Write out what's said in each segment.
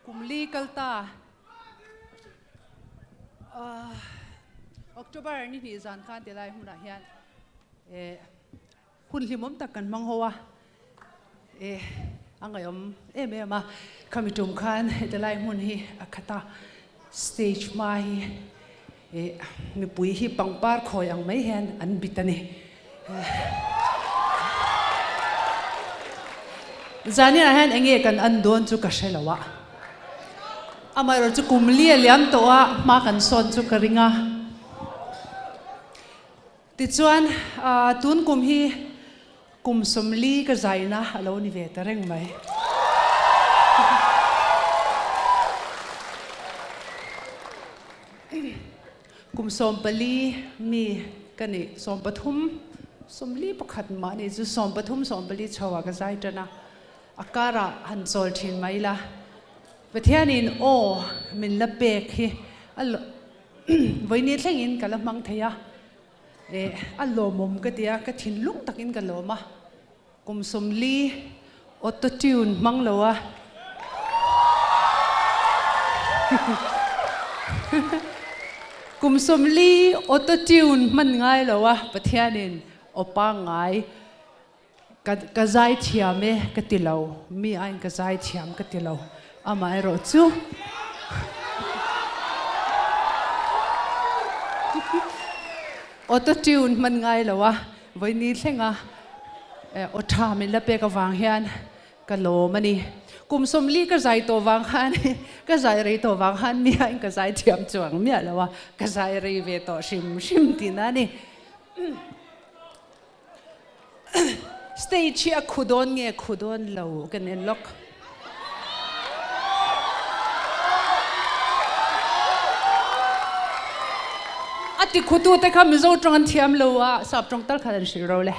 กุมลีกัลตาOctober นี่จานข้าเดลัยหุ่นอาเฮียนหุ่นลิมมตักกันมังหัวอังกยมเมียมาขมิตุมขันเดลัยหุ่นฮีอักตา stage มาฮีมีปุยฮีปังปาร์คอยอังไม่เห็นอันบิตันีจานี่นะเห็นเองกันอันโดนจุกเชลวะอามาเราจะกุมเลี้ยเลี้ยมตัวมากันซอนจุกริงะติดส่วนตุนกุมฮีกุมสมลีก็ใจนะเรานิเวศเร่งไหมกุมสมปลีมีกันนี่สมปทุมสมลีประคัดมานี่จะสมปทุมสมปลีชาวก็ใจจะนะอาการะหันโซลชินไหมล่ะประเทศนี้โอ้มินละเบกฮีอัลวันนี้เช่นอินกันละมังเทียอัลโลมุมก็เดียก็ทิ้งลุงตักอินกันโลมากุมสมลีออโตทิวน์มังโลวะกุมสมลีออโตทิวน์มันง่ายโลวะประเทศนี้โอปังง่ายกระจายเทียมกติเลามีอันกระจายเทียมกติเลาอามาเอรจูออโตทิวน์มันง่ายเหรอวะวันนี้เช่งอดทามินละเปกวางเฮียนกะโลมันนี่กุมสมลีกระจายตัววางหันกระจายรีตัววางหันมีอันกระจายเทียมจวงมีอะไรวะกระจายรีเวตชิมตีนั่นนี่สเตจที่ขุดอนเงี้ยขุดอนเรากันเองล็อกอัติขุดตัวแต่ข้ามิโซตรงเทียมเราอะสับตรงตัลขันสิเราเลย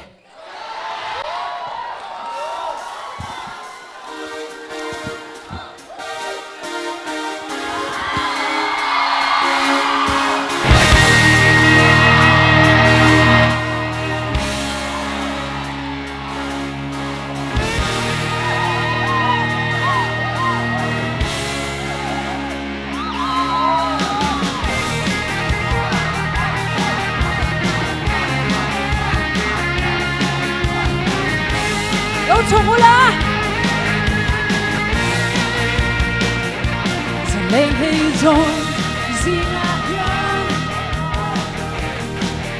Zaleng Zingah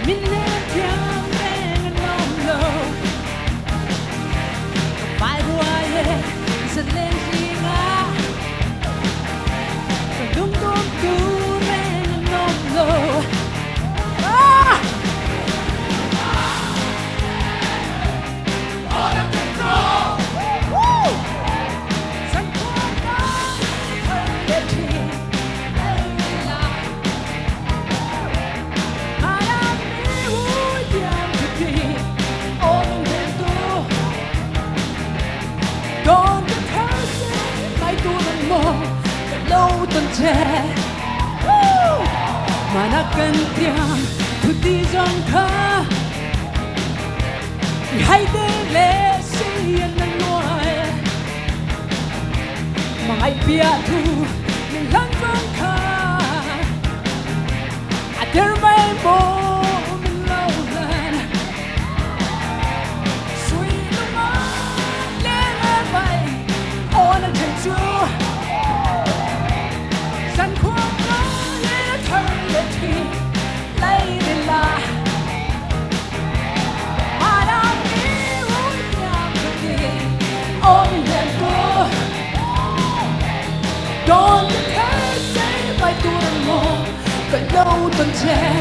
minnet yang dengan lo VANGPUI Zaleng Zingah dum dum dum dengan lo tuần trẻ mà đã cần tiếng từ tí dòng thơ thì hãy để lẽ xin nâng ngoài mà hãy biết thu mình lắng vang khá đêm mây bố mình lâu lần suy lúc mà lên lên bay ôn anh thành chúa Hãy lâu tuần trẻ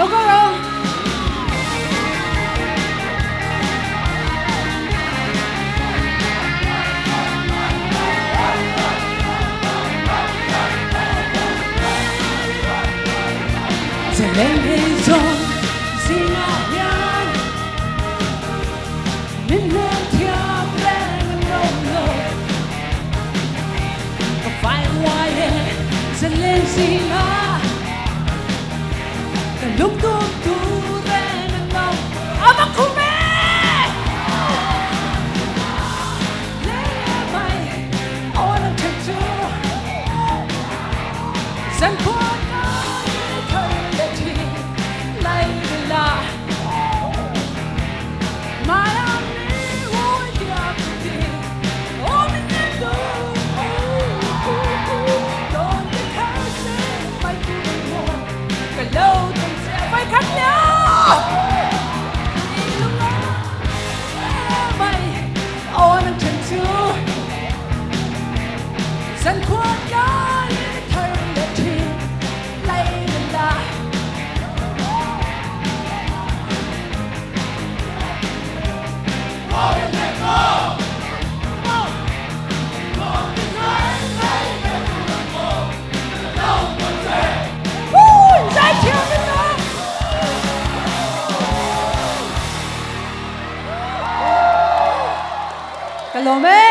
老高荣。Zaleng Mizo, Zingah, Midnight Tiap VANGPUI, Zaleng Zingah, lúc tu tu bên ngông, ama kume, lấy mày, ôn anh thật chưa, dân quân thời lệ thi, lấy là, mà anh đi vui đẹp đi, ôm anh em đâu, đón cái tháng sẽ mày cứ buồn, cả lâu từng sẽ phải khác nhau. Lúc đó mày ôn anh thật chưa, dân quân thời lệ thi, lấy là. Hello, man.